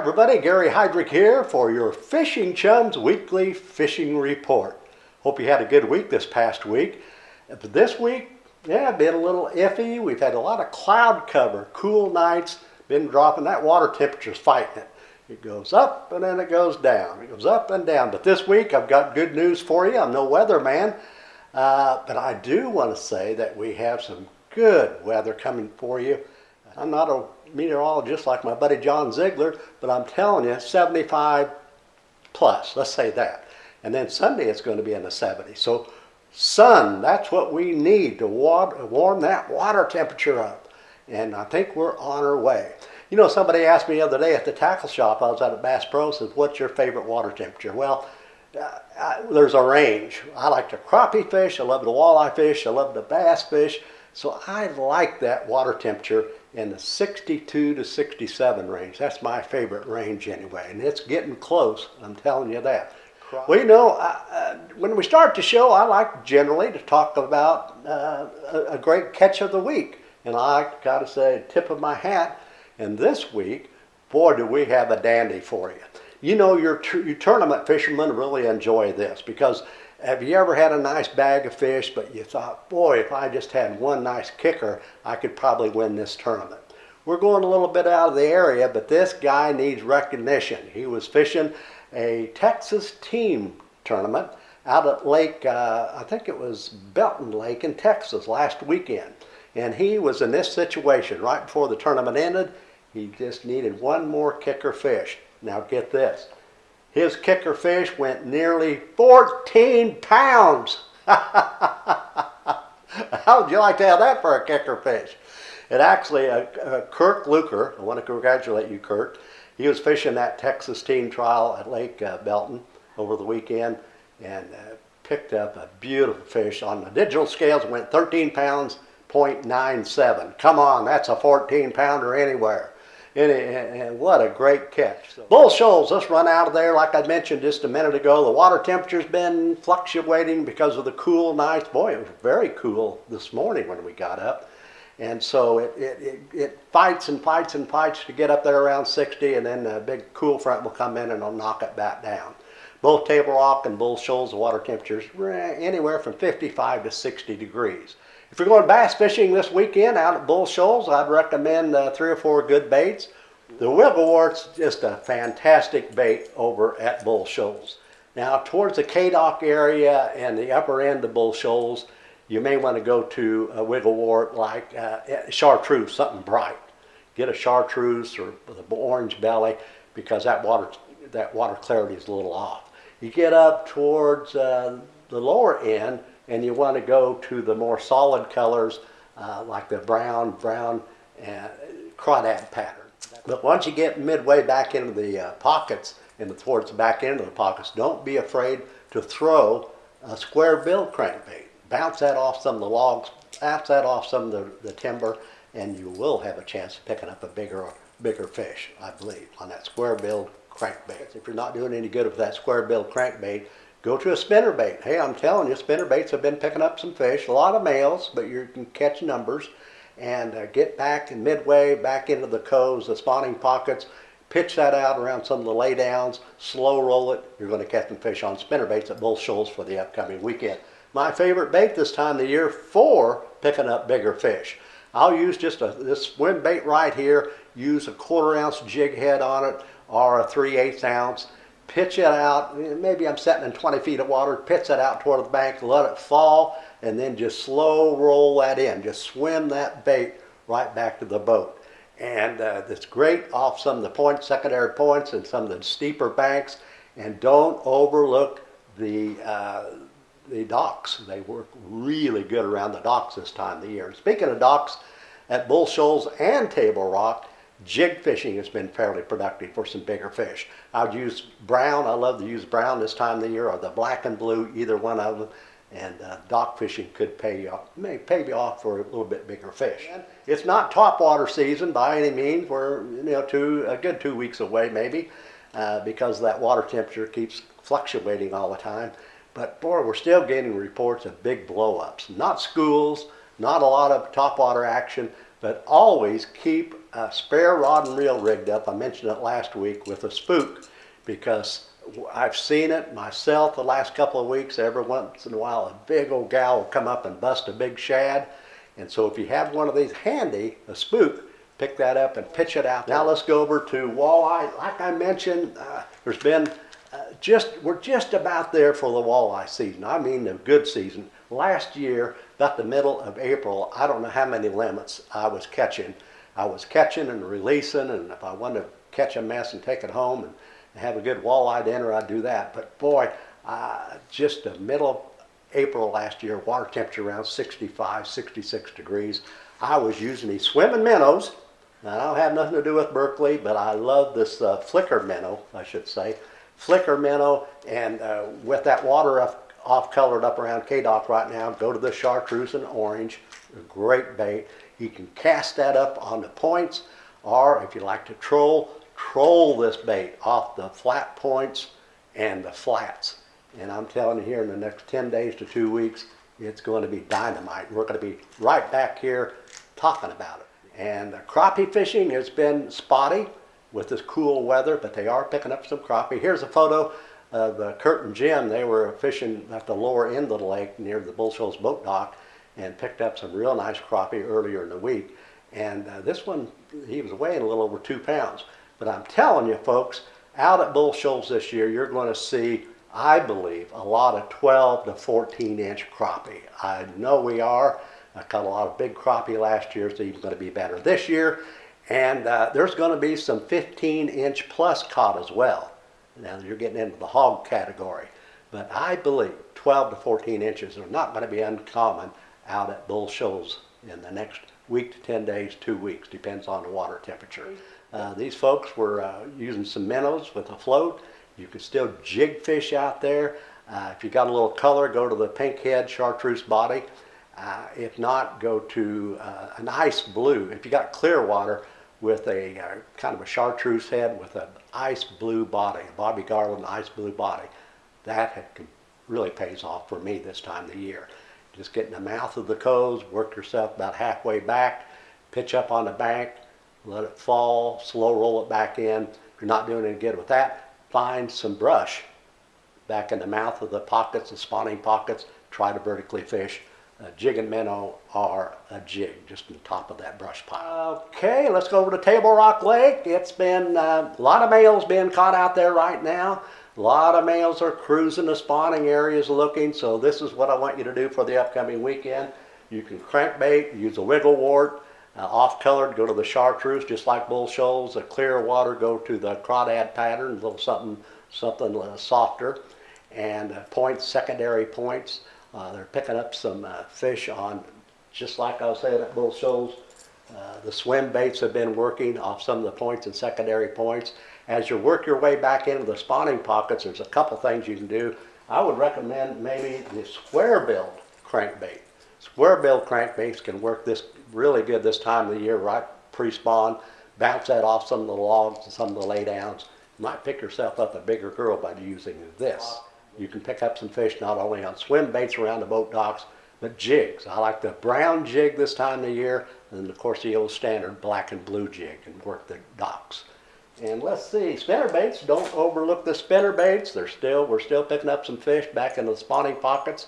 everybody, Gary Heidrich here for your Fishing Chums Weekly Fishing Report. Hope you had a good week this past week. But this week, been a little iffy. We've had a lot of cloud cover, cool nights, been dropping. That water temperature's fighting it. It goes up and then it goes down. It goes up and down. But this week I've got good news for you. I'm no weatherman, but I do want to say that we have some good weather coming for you. I'm not a meteorologist like my buddy John Ziegler, but I'm telling you, 75 plus, let's say that. And then Sunday it's going to be in the 70s. So sun, that's what we need to warm that water temperature up. And I think we're on our way. You know, somebody asked me the other day at the tackle shop, I was at a Bass Pro, says, what's your favorite water temperature? Well, there's a range. I like to crappie fish, I love the walleye fish, I love the bass fish. So I like that water temperature in the 62 to 67 range. That's my favorite range anyway, and it's getting close, I'm telling you that. Well, you know, when we start the show, I like generally to talk about a great catch of the week. And I got to say, tip of my hat, and this week, boy, do we have a dandy for you. You know, your tournament fishermen really enjoy this because have you ever had a nice bag of fish, but you thought, boy, if I just had one nice kicker, I could probably win this tournament. We're going a little bit out of the area, but this guy needs recognition. He was fishing a Texas team tournament out at Lake, I think it was Belton Lake in Texas last weekend. And he was in this situation right before the tournament ended. He just needed one more kicker fish. Now get this. His kicker fish went nearly 14 pounds. How would you like to have that for a kicker fish? It actually, Kurt Luker, I want to congratulate you, Kurt. He was fishing that Texas team trial at Lake Belton over the weekend and picked up a beautiful fish. On the digital scales, it went 13 pounds, 0.97. Come on, that's a 14 pounder anywhere. And what a great catch. Bull shoals, let's run out of there. Like I mentioned just a minute ago, the water temperature's been fluctuating because of the cool nights. Boy, it was very cool this morning when we got up. And so it fights and fights and fights to get up there around 60, and then a big cool front will come in and it'll knock it back down. Both Table Rock and Bull Shoals, the water temperatures anywhere from 55 to 60 degrees. If you're going bass fishing this weekend out at Bull Shoals, I'd recommend 3 or 4 good baits. The Wigglewort's just a fantastic bait over at Bull Shoals. Now, towards the K-Dock area and the upper end of Bull Shoals, you may want to go to a Wigglewort like chartreuse, something bright. Get a chartreuse or with an orange belly because that water clarity is a little off. You get up towards the lower end, and you want to go to the more solid colors like the brown and crawdad pattern. But once you get midway back into the pockets and towards the back end of the pockets, don't be afraid to throw a square bill crankbait. Bounce that off some of the logs, bounce that off some of the timber, and you will have a chance of picking up a bigger fish, I believe, on that square bill crankbait. If you're not doing any good with that square bill crankbait, go to a spinnerbait. Hey, I'm telling you, spinnerbaits have been picking up some fish, a lot of males, but you can catch numbers, and get back and midway back into the coves, the spawning pockets, pitch that out around some of the laydowns, slow roll it. You're going to catch some fish on spinnerbaits at Bull Shoals for the upcoming weekend. My favorite bait this time of the year for picking up bigger fish. I'll use just this swim bait right here, use a 1/4 ounce jig head on it or a 3/8 ounce. Pitch it out, maybe I'm setting in 20 feet of water, pitch it out toward the bank, let it fall, and then just slow roll that in. Just swim that bait right back to the boat. And it's great off some of the points, secondary points, and some of the steeper banks. And don't overlook the docks. They work really good around the docks this time of the year. And speaking of docks, at Bull Shoals and Table Rock, jig fishing has been fairly productive for some bigger fish. I'd use brown. I love to use brown this time of the year, or the black and blue, either one of them. And dock fishing could pay you off for a little bit bigger fish. And it's not topwater season by any means. We're a good 2 weeks away maybe because that water temperature keeps fluctuating all the time. But boy, we're still getting reports of big blow-ups. Not schools, not a lot of topwater action, but always keep a spare rod and reel rigged up. I mentioned it last week with a spook because I've seen it myself the last couple of weeks. Every once in a while, a big old gal will come up and bust a big shad. And so if you have one of these handy, a spook, pick that up and pitch it out. Now let's go over to walleye. Like I mentioned, there's been we're just about there for the walleye season. I mean the good season. Last year, about the middle of April, I don't know how many limits I was catching. I was catching and releasing, and if I wanted to catch a mess and take it home and have a good walleye dinner, I'd do that. But boy, just the middle of April last year, water temperature around 65, 66 degrees. I was using these swimming minnows. Now, I don't have nothing to do with Berkeley, but I love this flicker minnow, I should say. Flicker minnow, and with that water off colored up around K-Dock right now, go to the chartreuse and orange. A great bait. You can cast that up on the points, or if you like to troll this bait off the flat points and the flats. And I'm telling you, here in the next 10 days to 2 weeks, it's going to be dynamite. We're going to be right back here talking about it. And crappie fishing has been spotty with this cool weather, but they are picking up some crappie. Here's a photo of Kurt and Jim. They were fishing at the lower end of the lake near the Bull Shoals boat dock and picked up some real nice crappie earlier in the week. And this one, he was weighing a little over 2 pounds. But I'm telling you, folks, out at Bull Shoals this year, you're going to see, I believe, a lot of 12 to 14 inch crappie. I know we are. I caught a lot of big crappie last year, so it's going to be better this year. And there's going to be some 15 inch plus caught as well. Now you're getting into the hog category. But I believe 12 to 14 inches are not going to be uncommon out at Bull Shoals in the next week to 10 days, 2 weeks, depends on the water temperature. These folks were using some minnows with a float. You can still jig fish out there. If you got a little color, go to the pink head chartreuse body. If not, go to an ice blue. If you got clear water with a kind of a chartreuse head with an ice blue body, Bobby Garland ice blue body, that really pays off for me this time of the year. Just get in the mouth of the coves, work yourself about halfway back, pitch up on the bank, let it fall, slow roll it back in. If you're not doing any good with that, find some brush back in the mouth of the pockets, the spawning pockets, try to vertically fish. A jig and minnow are a jig, just on top of that brush pile. Okay, let's go over to Table Rock Lake. It's been a lot of males being caught out there right now. A lot of males are cruising the spawning areas looking, so this is what I want you to do for the upcoming weekend. You can crankbait, use a wiggle wart, off-colored, go to the chartreuse, just like Bull Shoals. The clear water, go to the crawdad pattern, a little something softer. And points, secondary points. They're picking up some fish on, just like I was saying at Bull Shoals. The swim baits have been working off some of the points and secondary points. As you work your way back into the spawning pockets, there's a couple things you can do. I would recommend maybe the square-billed crankbait. Square-billed crankbaits can work this really good this time of the year, right pre-spawn. Bounce that off some of the logs and some of the laydowns. You might pick yourself up a bigger girl by using this. You can pick up some fish not only on swim baits around the boat docks, but jigs. I like the brown jig this time of year, and of course the old standard black and blue jig, and work the docks. And let's see, spinner baits, don't overlook the spinner baits. We're still picking up some fish back in the spawning pockets.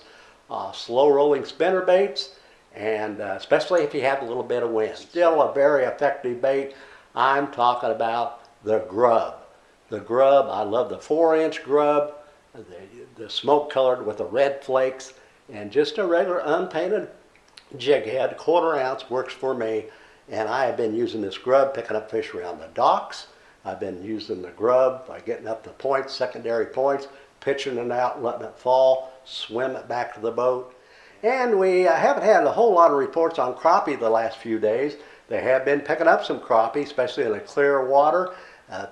Slow rolling spinner baits, and especially if you have a little bit of wind. Still a very effective bait. I'm talking about the grub. The grub, I love the 4-inch grub, the smoke colored with the red flakes, and just a regular unpainted jig head, 1/4 ounce works for me. And I have been using this grub picking up fish around the docks. I've been using the grub by getting up the points, secondary points, pitching it out, letting it fall, swim it back to the boat. And we haven't had a whole lot of reports on crappie the last few days. They have been picking up some crappie, especially in the clear water.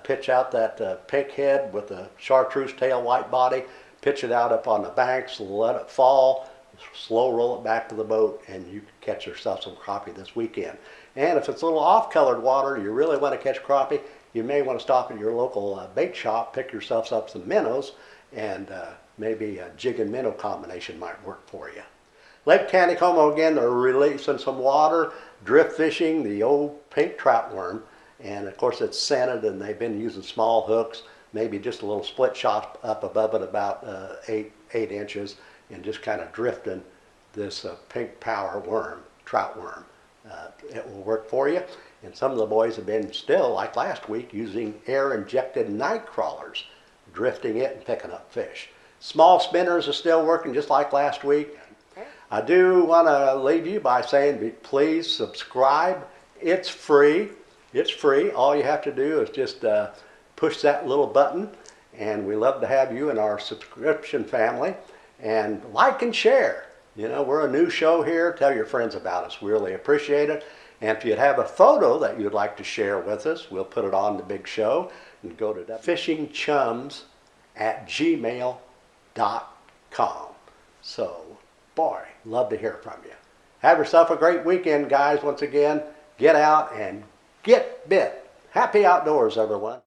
Pitch out that pink head with the chartreuse tail white body, pitch it out up on the banks, let it fall, slow roll it back to the boat, and you can catch yourself some crappie this weekend. And if it's a little off-colored water, you really want to catch crappie, you may want to stop at your local bait shop, pick yourself up some minnows, and maybe a jig and minnow combination might work for you. Lake Taneycomo again, they're releasing some water, drift fishing, the old pink trout worm. And of course it's scented, and they've been using small hooks, maybe just a little split shot up above it about 8 inches, and just kind of drifting this pink power worm, trout worm. It will work for you. And some of the boys have been still, like last week, using air-injected night crawlers, drifting it and picking up fish. Small spinners are still working just like last week. I do want to leave you by saying please subscribe. It's free. It's free. All you have to do is just push that little button, and we love to have you in our subscription family. And like and share. You know, we're a new show here. Tell your friends about us. We really appreciate it. And if you have a photo that you'd like to share with us, we'll put it on the big show. And go to fishingchums@gmail.com. So, boy, love to hear from you. Have yourself a great weekend, guys. Once again, get out and get bit. Happy outdoors, everyone.